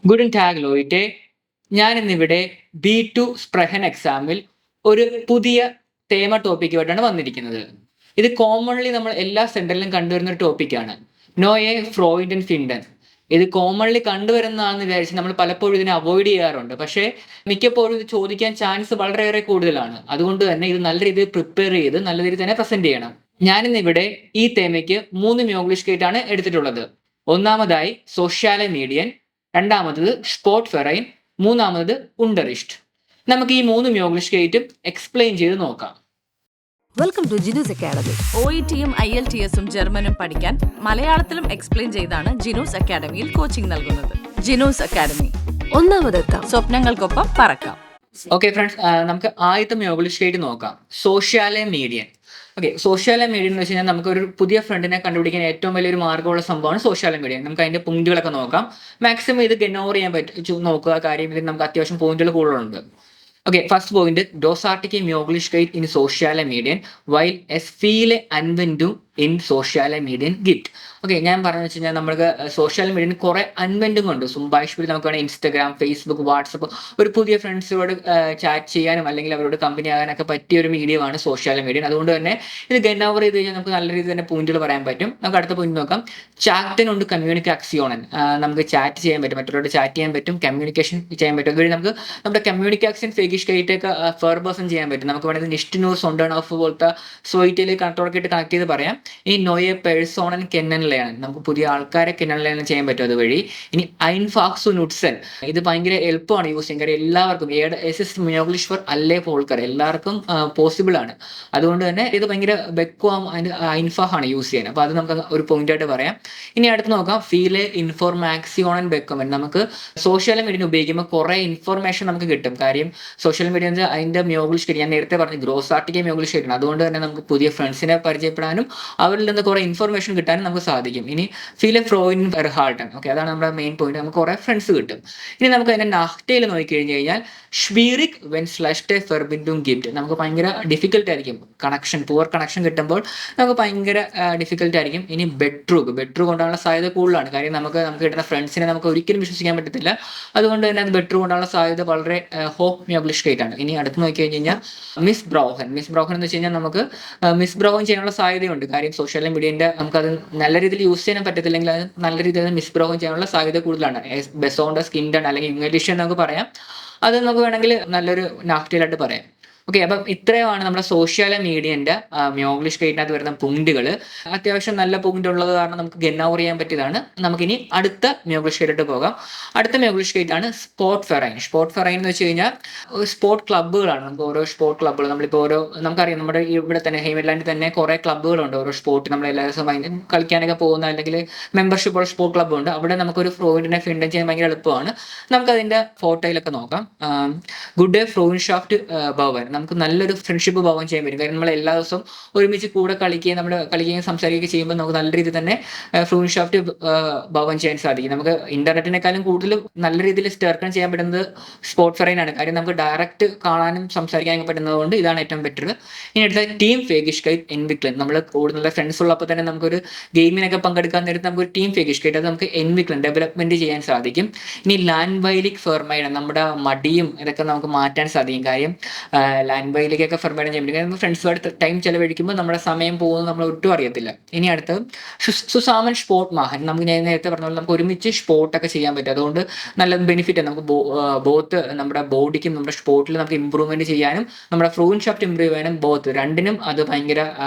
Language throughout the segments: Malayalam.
ഗുഡൻ ടാഗ് ലോയിറ്റെ. ഞാൻ ഇന്നിവിടെ B2 സ്പ്രഹൻ എക്സാമിൽ ഒരു പുതിയ തേമ ടോപ്പിക്കുമായിട്ടാണ് വന്നിരിക്കുന്നത്. ഇത് കോമൺലി നമ്മൾ എല്ലാ സെന്ററിലും കണ്ടുവരുന്ന ഒരു ടോപ്പിക്കാണ്. നോയെ ഫ്രോയിഡൻ ഫിൻഡൻ. ഇത് കോമൺലി കണ്ടുവരുന്നതാണെന്ന് വിചാരിച്ച് നമ്മൾ പലപ്പോഴും ഇതിനെ അവോയ്ഡ് ചെയ്യാറുണ്ട്. പക്ഷേ മിക്കപ്പോഴും ഇത് ചോദിക്കാൻ ചാൻസ് വളരെയേറെ കൂടുതലാണ്. അതുകൊണ്ട് തന്നെ ഇത് നല്ല രീതിയിൽ പ്രിപ്പയർ ചെയ്ത് നല്ല രീതിയിൽ തന്നെ പ്രസന്റ് ചെയ്യണം. ഞാനിന്നിവിടെ ഈ തേമയ്ക്ക് 3 മ്യോഗ്ലിഷ് ഗേറ്റ് ആണ് എടുത്തിട്ടുള്ളത്. ഒന്നാമതായി സോഷ്യാല മീഡിയൻ, രണ്ടാമത്തത് സ്പോട്ട് ഫെറൈൻ, മൂന്നാമത് ഉണ്ടറിസ്റ്റ്. നമുക്ക് ഈ 3 മ്യോഗ്ലിഷ് ഗേറ്റും എക്സ്പ്ലെയിൻ ചെയ്ത് നോക്കാം. Welcome to Jinu's academy. OETയും IELTSഉം ജർമ്മനും പഠിക്കാൻ മലയാളത്തിലും എക്സ്പ്ലെയിൻ ചെയ്താണ് ജിനൂസ് അക്കാഡമിയിൽ കോച്ചിങ് നൽകുന്നത്. ജിനൂസ് അക്കാഡമി, ഒന്നാമതെത്താം, സ്വപ്നങ്ങൾക്കൊപ്പം പറക്കാം. ഓക്കെ ഫ്രണ്ട്സ്, നമുക്ക് ആദ്യത്തെ മ്യോഗ്ലിഷ് ഗേറ്റ് നോക്കാം. സോഷ്യാല മീഡിയൻ. ഓക്കെ, സോഷ്യാല മീഡിയ എന്ന് വെച്ച് കഴിഞ്ഞാൽ നമുക്ക് ഒരു പുതിയ ഫ്രണ്ടിനെ കണ്ടുപിടിക്കാൻ ഏറ്റവും വലിയൊരു മാർഗ്ഗമുള്ള സംഭവമാണ് സോഷ്യാല മീഡിയ. നമുക്ക് അതിന്റെ പോയിന്റുകളൊക്കെ നോക്കാം. മാക്സിമം ഇത് ഇഗ്നോർ ചെയ്യാൻ പറ്റും നോക്കുക. കാര്യം ഇതിൽ നമുക്ക് അത്യാവശ്യം പോയിന്റുകൾ കൂടുതലുണ്ട്. Okay, first point, Dosartic Myoglish Gate in social median, while as feel Anvendu in social median gift. Okay, ഞാൻ പറഞ്ഞു വെച്ച് കഴിഞ്ഞാൽ നമുക്ക് സോഷ്യൽ മീഡിയയിൽ കുറേ അൻവെൻറ്റും ഉണ്ട്. സുംബാഷ്പിൽ നമുക്ക് വേണമെങ്കിൽ ഇൻസ്റ്റഗ്രാം, ഫേസ്ബുക്ക്, വാട്സപ്പ് ഒരു പുതിയ ഫ്രണ്ട്സിനോട് ചാറ്റ് ചെയ്യാനും അല്ലെങ്കിൽ അവരോട് കമ്പനി ആകാനൊക്കെ പറ്റിയ ഒരു മീഡിയമാണ് സോഷ്യൽ മീഡിയ. അതുകൊണ്ട് തന്നെ ഇത് ഗെൻ ഓവർ ചെയ്ത് കഴിഞ്ഞാൽ നമുക്ക് നല്ല രീതിയിൽ തന്നെ പോയിന്റുകൾ പറയാൻ പറ്റും. നമുക്ക് അടുത്ത പോയിന്റ് നോക്കാം. ചാറ്റിനുണ്ട് കമ്മ്യൂണിക്കാക്സിയോണൻ. നമുക്ക് ചാറ്റ് ചെയ്യാൻ പറ്റും, മറ്റുള്ളവരോട് ചാറ്റ് ചെയ്യാൻ പറ്റും, കമ്മ്യൂണിക്കേഷൻ ചെയ്യാൻ പറ്റും. അതുവഴി നമുക്ക് നമ്മുടെ കമ്മ്യൂണിക്കേഷൻ ഫേഗിഷ് കൈറ്റൊക്കെ ഫെർബേഴ്സൺ ചെയ്യാൻ പറ്റും. നമുക്ക് വേണമെങ്കിൽ നിഷ്ടിനൂർ സൊണ്ടൺ ഓഫ് പോലത്തെ സോയിറ്റിൽ കണക്റ്റോടൊക്കെ കണക്ട് ചെയ്ത് പറയാം. ഈ നോയെ പേഴ്സോണൻ കെന്നൻ ലെയൺ, നമുക്ക് പുതിയ ആൾക്കാരെ കെന്നൻ ലെയൺ ചെയ്യാൻ പറ്റും അതുവഴി. ഇനി ഐൻഫാക്സു നുട്സൻ, ഇത് ഭയങ്കര എളുപ്പമാണ് യൂസ് ചെയ്യാൻ. കാര്യം എല്ലാവർക്കും മ്യോഗ്ലിഷ് ഫോർ അല്ലേ പോൾക്കർ എല്ലാവർക്കും പോസിബിൾ ആണ്. അതുകൊണ്ട് തന്നെ ഇത് ഭയങ്കര ബെക്വാം അതിൻ്റെ ഐൻഫാഹ് ആണ് യൂസ് ചെയ്യാൻ. അപ്പോൾ അത് നമുക്ക് ഒരു പോയിന്റ് ആയിട്ട് പറയാം. ഇനി അടുത്ത് നോക്കാം. ഫീലെ ഇൻഫോർമാക്സിയോണൻ ബെക്കോമൻ. നമുക്ക് സോഷ്യൽ മീഡിയ ഉപയോഗിക്കുമ്പോൾ കുറേ ഇൻഫർമേഷൻ നമുക്ക് കിട്ടും. കാര്യം സോഷ്യൽ മീഡിയ അതിൻ്റെ മ്യോഗ്ലിഷ് ഗേറ്റ് ഞാൻ നേരത്തെ പറഞ്ഞു ഗ്രോസാർട്ടിക്ക് മ്യോഗ്ലിഷ് ഗേറ്റ്. അതുകൊണ്ട് തന്നെ നമുക്ക് പുതിയ ഫ്രണ്ട്സിനെ പരിചയപ്പെടാനും അവരിൽ നിന്ന് കുറേ ഇൻഫർമേഷൻ കിട്ടാനും നമുക്ക് സാധിക്കും. ഇനി ഫീലെ ഫ്രോയിൻ വെർഹാൾട്ടൻ. ഓക്കെ, അതാണ് നമ്മുടെ മെയിൻ പോയിന്റ്. നമുക്ക് കുറേ ഫ്രണ്ട്സ് കിട്ടും. ഇനി നമുക്ക് അതിൻ്റെ നാഹ്റ്റയിൽ നോക്കിക്കഴിഞ്ഞ് കഴിഞ്ഞാൽ ഷ്വീറിക് വെൻ സ്ലഷ്ടെ ഫെർബിൻഡും ഗിഫ്റ്റ്. നമുക്ക് ഭയങ്കര ഡിഫിക്കൽട്ട് ആയിരിക്കും കണക്ഷൻ, പുവർ കണക്ഷൻ കിട്ടുമ്പോൾ നമുക്ക് ഭയങ്കര ഡിഫിക്കൽട്ട് ആയിരിക്കും. ഇനി ബെഡ്റൂഗ് കൊണ്ടാനുള്ള സാധ്യത കൂടുതലാണ്. കാര്യം നമുക്ക് കിട്ടുന്ന ഫ്രണ്ട്സിനെ നമുക്ക് ഒരിക്കലും വിശ്വസിക്കാൻ പറ്റത്തില്ല. അതുകൊണ്ട് തന്നെ അത് ബെഡ്റൂഗ് കൊണ്ടാനുള്ള സാധ്യത വളരെ ഹോപ്പ് മ്യോഗ്ലിഷ് ഗേറ്റ് ആണ്. ഇനി അടുത്ത് നോക്കി കഴിഞ്ഞാൽ മിസ് ബ്രൗഹൻ എന്ന് വെച്ച് കഴിഞ്ഞാൽ നമുക്ക് മിസ് ബ്രൗഹൻ ചെയ്യാനുള്ള സാധ്യതയുണ്ട്. കാര്യം സോഷ്യൽ മീഡിയൻ്റെ നമുക്കത് നല്ല രീതിയിൽ യൂസ് ചെയ്യാൻ പറ്റത്തില്ലെങ്കിൽ അത് നല്ല രീതിയിൽ മിസ് ബ്രൗഹൻ ചെയ്യാനുള്ള സാധ്യത കൂടുതലാണ്. ബെസോണ്ട സ്കിൻഡൺ അല്ലെങ്കിൽ ഇംഗ്ലീഷ് നമുക്ക് പറയാം. അത് നമുക്ക് വേണമെങ്കിൽ നല്ലൊരു നാഫ്റ്റിലായിട്ട് പറയാം. ഓക്കെ, അപ്പം ഇത്രയുമാണ് നമ്മുടെ സോഷ്യൽ മീഡിയൻ്റെ മ്യോഗ്ലിഷ് ഗേറ്റിനകത്ത് വരുന്ന പോയിന്റുകൾ. അത്യാവശ്യം നല്ല പോയിന്റ് ഉള്ളത് കാരണം നമുക്ക് ഗെൻ ഓവർ ചെയ്യാൻ പറ്റിയതാണ്. നമുക്കിനി അടുത്ത മ്യോഗ്ലിഷ് ഗേറ്റിലോട്ട് പോകാം. അടുത്ത മ്യോഗ്ലിഷ് ഗേറ്റ് ആണ് സ്പോട്ട് ഫെറൈൻ. സ്പോട്ട് ഫെറൈൻ എന്ന് വെച്ച് കഴിഞ്ഞാൽ സ്പോർട്ട് ക്ലബ്ബുകളാണ്. നമുക്ക് ഓരോ സ്പോർട്ട് ക്ലബ്ബുകൾ നമ്മളിപ്പോൾ നമുക്കറിയാം നമ്മുടെ ഇവിടെ തന്നെ ഹെയ്മലാൻഡിൽ തന്നെ കുറേ ക്ലബ്ബുകളുണ്ട്. ഓരോ സ്പോർട്ട് നമ്മൾ എല്ലാ ദിവസവും കളിക്കാനൊക്കെ പോകുന്ന അല്ലെങ്കിൽ മെമ്പർഷിപ്പ് ഉള്ള സ്പോർട്ട് ക്ലബ്ബുണ്ട്. അവിടെ നമുക്കൊരു ഫ്രോയിഡിനെ ഫിൻഡൻ ചെയ്യാൻ ഭയങ്കര എളുപ്പമാണ്. നമുക്കതിൻ്റെ ഫോട്ടോയിലൊക്കെ നോക്കാം. ഗുഡ് ഡേ ഫ്രോയിൻഷാഫ്റ്റ് ഭവൻ. നമുക്ക് നല്ലൊരു ഫ്രണ്ട്ഷിപ്പ് ഭാവം ചെയ്യാൻ പറ്റും. കാര്യം നമ്മൾ എല്ലാ ദിവസവും ഒരുമിച്ച് കൂടെ കളിക്കുകയും സംസാരിക്കുകയും ചെയ്യുമ്പോൾ നമുക്ക് നല്ല രീതിയിൽ തന്നെ ഫ്രൂൻഷാഫ്റ്റ് ഭാവം ചെയ്യാൻ സാധിക്കും. നമുക്ക് ഇന്റർനെറ്റിനേക്കാളും കൂടുതൽ നല്ല രീതിയിൽ സ്റ്റേർക്കൺ ചെയ്യാൻ പറ്റുന്നത് സ്പോട്ട് ഫെറൈനാണ്. കാര്യം നമുക്ക് ഡയറക്റ്റ് കാണാനും സംസാരിക്കാനും പറ്റുന്നത് കൊണ്ട് ഇതാണ് ഏറ്റവും ബെറ്റർ. ഇനി അടുത്ത ടീം ഫേഗിഷ് കൈറ്റ് എൻവിക്ലൻ. നമ്മൾ കൂടുതൽ നല്ല ഫ്രണ്ട്സ് ഉള്ളപ്പോൾ തന്നെ നമുക്കൊരു ഗെയിമിനൊക്കെ പങ്കെടുക്കാൻ നേരത്ത് നമുക്കൊരു ടീം ഫേഗിഷ് കൈറ്റ് അത് നമുക്ക് എൻവിക്ലൻ ഡെവലപ്മെന്റ് ചെയ്യാൻ സാധിക്കും. ഇനി ലാൻഡ്വൈലിക് ഫെർമൈഡ്, നമ്മുടെ മടിയും ഇതൊക്കെ നമുക്ക് മാറ്റാൻ സാധിക്കും. കാര്യം ലാൻഡ്വൈലിക്കൊക്കെ ഫെർമൈഡ് ചെയ്യാൻ പറ്റും. ഫ്രണ്ട്സുമായിട്ട് ടൈം ചെലവഴിക്കുമ്പോൾ നമ്മുടെ സമയം പോകുന്നത് നമ്മൾ ഒട്ടും അറിയത്തില്ല. ഇനി അടുത്തത് സുസാമൻ സ്പോർട്ട് മാഹൻ. നമുക്ക് ഞാൻ നേരത്തെ പറഞ്ഞ പോലെ നമുക്ക് ഒരുമിച്ച് സ്പോർട്ടൊക്കെ ചെയ്യാൻ പറ്റും. അതുകൊണ്ട് നല്ല ബെനിഫിറ്റ് നമുക്ക് ബോത്ത് നമ്മുടെ ബോഡിക്കും നമ്മുടെ സ്പോർട്ടിൽ നമുക്ക് ഇമ്പ്രൂവ്മെന്റ് ചെയ്യാനും നമ്മുടെ ഫ്രൂൻഷാഫ്റ്റ് ഇമ്പ്രൂവ് ചെയ്യാനും ബോത്ത് രണ്ടിനും അത് ഭയങ്കര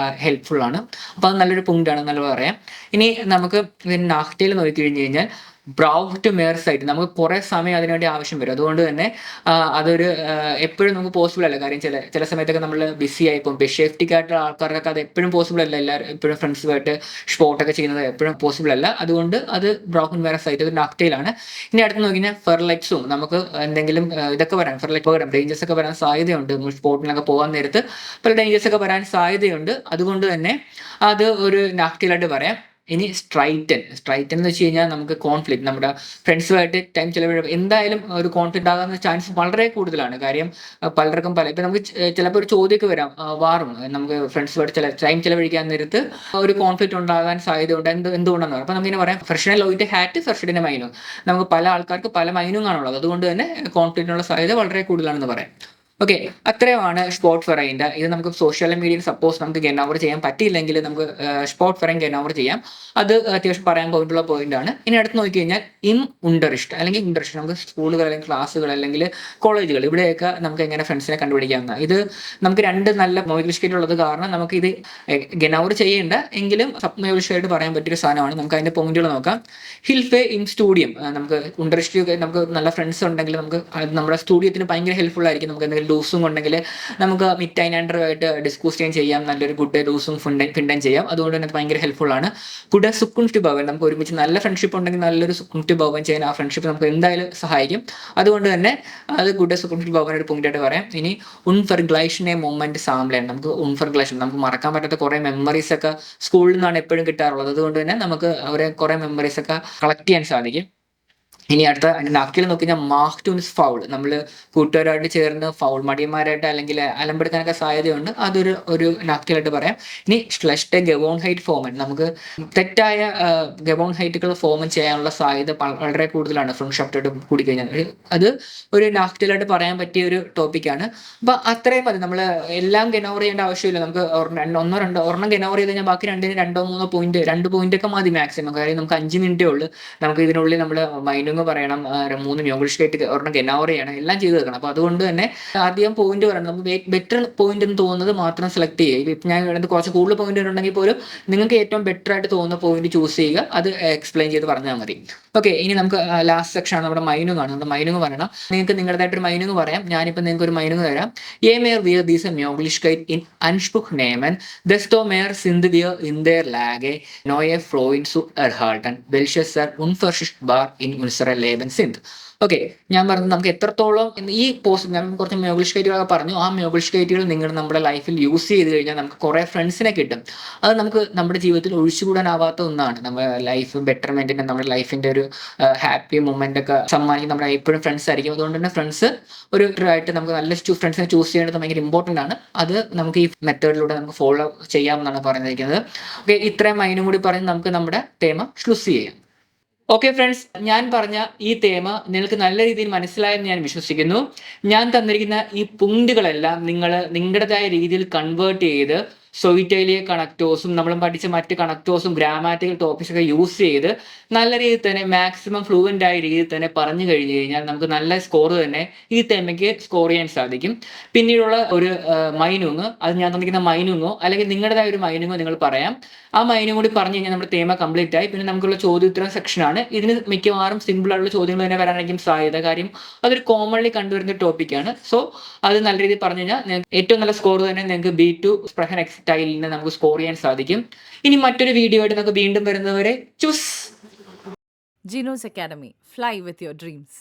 ഹെൽപ്ഫുൾ ആണ്. അപ്പോൾ അത് നല്ലൊരു പോയിന്റ് ആണ് നല്ല പറയാം. ഇനി നമുക്ക് നാഹ്റ്റയിൽ നോക്കിക്കഴിഞ്ഞ് കഴിഞ്ഞാൽ ബ്രൗ ടു മേയർ സൈറ്റ് നമുക്ക് കുറേ സമയം അതിനുവേണ്ടി ആവശ്യം വരും. അതുകൊണ്ട് തന്നെ അതൊരു എപ്പോഴും നമുക്ക് പോസിബിൾ അല്ല. കാര്യം ചില സമയത്തൊക്കെ നമ്മൾ ബിസി ആയിപ്പോൾ സേഫ്റ്റിക്ക് ആയിട്ടുള്ള ആൾക്കാർക്കൊക്കെ അത് എപ്പോഴും പോസിബിൾ അല്ല. എല്ലാവരും എപ്പോഴും ഫ്രണ്ട്സുമായിട്ട് സ്പോർട്ടൊക്കെ ചെയ്യുന്നത് എപ്പോഴും പോസിബിൾ അല്ല. അതുകൊണ്ട് അത് ബ്രൗ ടു മേയർ സൈറ്റ് ഒരു നാക്റ്റയിലാണ്. ഇനി അടുത്ത് നോക്കിയാൽ ഫെർലൈറ്റ്സും നമുക്ക് എന്തെങ്കിലും ഇതൊക്കെ വരാൻ ഫെർലൈറ്റ് ഡേഞ്ചേഴ്സ് ഒക്കെ വരാൻ സാധ്യതയുണ്ട്. സ്പോർട്ടിനൊക്കെ പോകാൻ നേരത്ത് പല ഡേഞ്ചേഴ്സ് ഒക്കെ വരാൻ സാധ്യതയുണ്ട്. അതുകൊണ്ട് തന്നെ അത് ഒരു നാക്റ്റയിലായിട്ട് പറയാം. ഇനി സ്ട്രൈറ്റൻ എന്ന് വെച്ച് കഴിഞ്ഞാൽ നമുക്ക് കോൺഫ്ലിക്റ്റ്, നമ്മുടെ ഫ്രണ്ട്സുമായിട്ട് ടൈം ചിലവഴിക്കുമ്പോൾ എന്തായാലും ഒരു കോൺഫ്ലിക്റ്റ് ആകാനുള്ള ചാൻസ് വളരെ കൂടുതലാണ്. കാര്യം പലർക്കും ഇപ്പം നമുക്ക് ചിലപ്പോൾ ഒരു ചോദ്യമൊക്കെ വരാം, വാറും നമുക്ക് ഫ്രണ്ട്സുമായിട്ട് ടൈം ചിലവഴിക്കാൻ നേരത്ത് ഒരു കോൺഫ്ലിക്റ്റ് ഉണ്ടാകാൻ സാധ്യതയുണ്ട്. എന്തുകൊണ്ടാണെന്ന് പറയാം. അപ്പോൾ നമുക്കിങ്ങനെ പറയാം, ഫ്രഷിനെ ലോയിറ്റ് ഹാറ്റ് ഫ്രഷിഡിനെ മൈനും. നമുക്ക് പല ആൾക്കാർക്ക് പല മൈനും ആണുള്ളത്, അതുകൊണ്ട് തന്നെ കോൺഫ്ലിക്റ്റിനുള്ള സാധ്യത വളരെ കൂടുതലാണെന്ന് പറയാം. ഓക്കെ, അത്രയുമാണ് സ്പോട്ട് ഫെറൈൻ്റെ. ഇത് നമുക്ക് സോഷ്യൽ മീഡിയയിൽ സപ്പോസ് നമുക്ക് ഗെൻ ഓവർ ചെയ്യാൻ പറ്റിയില്ലെങ്കിൽ നമുക്ക് സ്പോട്ട് ഫെറൈൻ ഗെൻ ഓവർ ചെയ്യാം. അത് അത്യാവശ്യം പറയാൻ പോയിട്ടുള്ള പോയിന്റാണ്. ഇനി അടുത്ത് നോക്കി കഴിഞ്ഞാൽ ഇൻട്രസ്റ്റ് അല്ലെങ്കിൽ ഇൻട്രസ്റ്റ്, നമുക്ക് സ്കൂളുകൾ അല്ലെങ്കിൽ ക്ലാസ്സുകൾ അല്ലെങ്കിൽ കോളേജുകൾ, ഇവിടെയൊക്കെ നമുക്ക് എങ്ങനെ ഫ്രണ്ട്സിനെ കണ്ടുപിടിക്കാവുന്ന. ഇത് നമുക്ക് രണ്ട് നല്ല മൊബിലിസ്കേറ്റ് ഉള്ളത് കാരണം നമുക്ക് ഇത് ഗെൻ ഓവർ ചെയ്യേണ്ട എങ്കിലും സബ് മൊബിലിസ്റ്റായിട്ട് പറയാൻ പറ്റിയൊരു സാധനമാണ്. നമുക്ക് അതിൻ്റെ പോയിന്റുകൾ നോക്കാം. ഹിൽഫേ ഇൻ സ്റ്റൂഡിയം, നമുക്ക് ഇൻട്രസ്റ്റ് നമുക്ക് നല്ല ഫ്രണ്ട്സ് ഉണ്ടെങ്കിൽ നമുക്ക് നമ്മുടെ സ്റ്റുഡിയത്തിന് ഭയങ്കര ഹെൽപ്ഫുൾ ആയിരിക്കും. നമുക്ക് എന്തെങ്കിലും ഡൂസും ഉണ്ടെങ്കിൽ നമുക്ക് മിറ്റായിട്ട് ഡിസ്കസ് ചെയ്യാം, നല്ലൊരു ഗുഡ് ഡൂസും ഫിൻഡൻ ചെയ്യാം. അതുകൊണ്ട് തന്നെ ഭയങ്കര ഹെൽപ്ഫുൾ ആണ്. ഗുഡ് സുക്കുൻഫ്റ്റ് ഭവൻ, നമുക്ക് ഒരുമിച്ച് നല്ല ഫ്രണ്ട്ഷിപ്പ് ഉണ്ടെങ്കിൽ നല്ലൊരു സുക്കുൻഫ്റ്റ് ഭവൻ ചെയ്യാൻ ആ ഫ്രണ്ട്ഷിപ്പ് നമുക്ക് എന്തായാലും സഹായിക്കും. അതുകൊണ്ട് തന്നെ അത് ഗുഡ് സുക്കുൻഫ്റ്റ് ഭവൻ ഒരു പോയിന്റായിട്ട് പറയാം. ഇനി ഉൺഫർഗ്ലൈഷനെ മൊമെന്റ് സാമ്പിളാണ്. നമുക്ക് ഉൺഫർഗ്ലൈഷൻ, നമുക്ക് മറക്കാൻ പറ്റാത്ത കുറേ മെമ്മറീസ് ഒക്കെ സ്കൂളിൽ നിന്നാണ് എപ്പോഴും കിട്ടാറുള്ളത്. അതുകൊണ്ട് തന്നെ നമുക്ക് അവരെ കുറേ മെമ്മറീസ് ഒക്കെ കളക്ട് ചെയ്യാൻ സാധിക്കും. ഇനി അടുത്ത നാക്കിൽ നോക്കി കഴിഞ്ഞാൽ മാഹ്റ്റൂൻസ് ഫൗൾ, നമ്മൾ കൂട്ടുകാരായിട്ട് ചേർന്ന് ഫൗൾ മടിയന്മാരായിട്ട് അല്ലെങ്കിൽ അലമ്പെടുക്കാനൊക്കെ സാധ്യതയുണ്ട്. ഒരു നാക്കിലായിട്ട് പറയാം. ഇനി സ്ലഷ്ടെ ഗവോൺ ഹൈറ്റ് ഫോമൻ, നമുക്ക് തെറ്റായ ഗവോൺ ഹൈറ്റുകൾ ഫോമൻ ചെയ്യാനുള്ള സാധ്യത വളരെ കൂടുതലാണ് ഫ്രണ്ട്ഷിപ്പായിട്ട് കൂടിക്കഴിഞ്ഞാൽ. അത് ഒരു നാക്കിലായിട്ട് പറയാൻ പറ്റിയ ഒരു ടോപ്പിക്കാണ്. അപ്പോൾ അത്രയും മതി. നമ്മൾ എല്ലാം ഗെനോർ ചെയ്യേണ്ട ആവശ്യമില്ല. നമുക്ക് ഒരെണ്ണം ഗെനോർ ചെയ്ത് കഴിഞ്ഞാൽ ബാക്കി രണ്ടോ മൂന്നോ പോയിന്റ്, 2 പോയിന്റൊക്കെ മതി മാക്സിമം. കാര്യം നമുക്ക് 5 മിനിറ്റേ ഉള്ളൂ. നമുക്ക് ഇതിനുള്ളിൽ നമ്മൾ മൈൻഡ് പറയണം, 3 മ്യൂഗിഷ്കേറ്റ് ഒരെണ്ണം ഗെനോർ ചെയ്യണം, എല്ലാം ചെയ്ത് വെക്കണം. അപ്പോൾ അതുകൊണ്ട് തന്നെ ആദ്യം പോയിന്റ് പറയണം. നമുക്ക് ബെറ്റർ പോയിന്റ് എന്ന് തോന്നുന്നത് മാത്രം സെലക്ട് ചെയ്യുക. ഇപ്പം ഞാൻ വേണ്ടത് കുറച്ച് കൂടുതൽ പോയിന്റ് ഉണ്ടെങ്കിൽ പോലും നിങ്ങൾക്ക് ഏറ്റവും ബെറ്റർ ആയിട്ട് തോന്നുന്ന പോയിന്റ് ചൂസ് ചെയ്യുക, അത് എക്സ്പ്ലെയിൻ ചെയ്ത് പറഞ്ഞാൽ മതി. ഓക്കെ, ഇനി നമുക്ക് ലാസ്റ്റ് സെക്ഷൻ ആണ് നമ്മുടെ മൈനുങ് ആണ്. നമ്മുടെ മൈനുങ് പറയണം. നിങ്ങൾക്ക് നിങ്ങളുടേതായിട്ടൊരു മൈനുങ് പറയാം. ഞാനിപ്പോൾ നിങ്ങൾക്ക് ഒരു മൈനുങ് തരാം. എ മേർ വിയർ ദീസ് മ്യൂഗിഷ്കേറ്റ് ഇൻ അൻസ്പുഖ് നേമൻ ദെസ്റ്റോ മേർ സിന്ത് വിയർ ഇൻ ദർ ലാഗെ നോയെ ഫ്ലോയിൻ സു എർഹാൾട്ടൻ വെൽഷസർ ഉൺഫർഷിഷ് ബാർ ഇൻ ലേബൻ സിന്ധ്. ഓക്കെ, ഞാൻ പറഞ്ഞത് നമുക്ക് എത്രത്തോളം ഈ പോസ്റ്റ്, ഞാൻ കുറച്ച് മ്യൂഗിഷ്കേറ്റുകളൊക്കെ പറഞ്ഞു. ആ മ്യൂഗിഷ്കേറ്റുകൾ നിങ്ങൾ നമ്മുടെ ലൈഫിൽ യൂസ് ചെയ്ത് കഴിഞ്ഞാൽ നമുക്ക് കുറേ ഫ്രണ്ട്സിനെ കിട്ടും. അത് നമുക്ക് നമ്മുടെ ജീവിതത്തിൽ ഒഴിച്ചുകൂടാനാവാത്ത ഒന്നാണ്. നമ്മുടെ ലൈഫ് ബെറ്റർമെന്റിന്, നമ്മുടെ ലൈഫിന്റെ ഒരു ഹാപ്പി മൊമെന്റ് ഒക്കെ സമ്മാനിക്കും. നമ്മുടെ എപ്പോഴും ഫ്രണ്ട്സ് ആയിരിക്കും. അതുകൊണ്ട് തന്നെ ഫ്രണ്ട്സ് ആയിട്ട് നമുക്ക് നല്ല ഫ്രണ്ട്സിനെ ചൂസ് ചെയ്യേണ്ടത് ഭയങ്കര ഇമ്പോർട്ടൻ്റ് ആണ്. അത് നമുക്ക് ഈ മെത്തേഡിലൂടെ നമുക്ക് ഫോളോ ചെയ്യാമെന്നാണ് പറഞ്ഞിരിക്കുന്നത്. ഓക്കെ, ഇത്രയും മൈനും കൂടി പറഞ്ഞ് നമുക്ക് നമ്മുടെ തേമ ക്ലോസ് ചെയ്യാം. ഓക്കെ ഫ്രണ്ട്സ്, ഞാൻ പറഞ്ഞ ഈ തേമ നിങ്ങൾക്ക് നല്ല രീതിയിൽ മനസ്സിലായെന്ന് ഞാൻ വിശ്വസിക്കുന്നു. ഞാൻ തന്നിരിക്കുന്ന ഈ പോയിന്റുകളെല്ലാം നിങ്ങൾ നിങ്ങളുടേതായ രീതിയിൽ കൺവേർട്ട് ചെയ്ത് സൊയിറ്റയിലെ കണക്ടേഴ്സും നമ്മൾ പഠിച്ച മറ്റ് കണക്ടേഴ്സും ഗ്രാമാറ്റിക്കൽ ടോപ്പിക്സ് ഒക്കെ യൂസ് ചെയ്ത് നല്ല രീതിയിൽ തന്നെ മാക്സിമം ഫ്ലുവൻ്റ് ആയ രീതിയിൽ തന്നെ പറഞ്ഞു കഴിഞ്ഞു കഴിഞ്ഞാൽ നമുക്ക് നല്ല സ്കോർ തന്നെ ഈ തേമയ്ക്ക് സ്കോർ ചെയ്യാൻ സാധിക്കും. പിന്നീടുള്ള ഒരു മൈനുങ്, അത് ഞാൻ തന്നിരിക്കുന്ന മൈനുങ്ങോ അല്ലെങ്കിൽ നിങ്ങളുടേതായ ഒരു മൈനുങ്ങോ നിങ്ങൾ പറയാം. ആ മൈനും കൂടി പറഞ്ഞു കഴിഞ്ഞാൽ നമ്മുടെ തേമ കംപ്ലീറ്റ് ആയി. പിന്നെ നമുക്കുള്ള ചോദ്യോത്തരം സെക്ഷനാണ്. ഇതിന് മിക്കവാറും സിമ്പിൾ ആയിട്ടുള്ള ചോദ്യങ്ങൾ തന്നെ വരാനായിരിക്കും സാധ്യത. കാര്യം അതൊരു കോമൺലി കണ്ടുവരുന്ന ടോപ്പിക്കാണ്. സോ അത് നല്ല രീതിയിൽ പറഞ്ഞു കഴിഞ്ഞാൽ ഏറ്റവും നല്ല സ്കോർ തന്നെ നിങ്ങൾക്ക് B2 സ്പ്രഹൻ സ്റ്റൈലിന് നമുക്ക് സ്കോർ ചെയ്യാൻ സാധിക്കും. ഇനി മറ്റൊരു വീഡിയോ ആയിട്ട് നമുക്ക് വീണ്ടും വരുന്നവരെ choose. Jino's academy, fly with your dreams.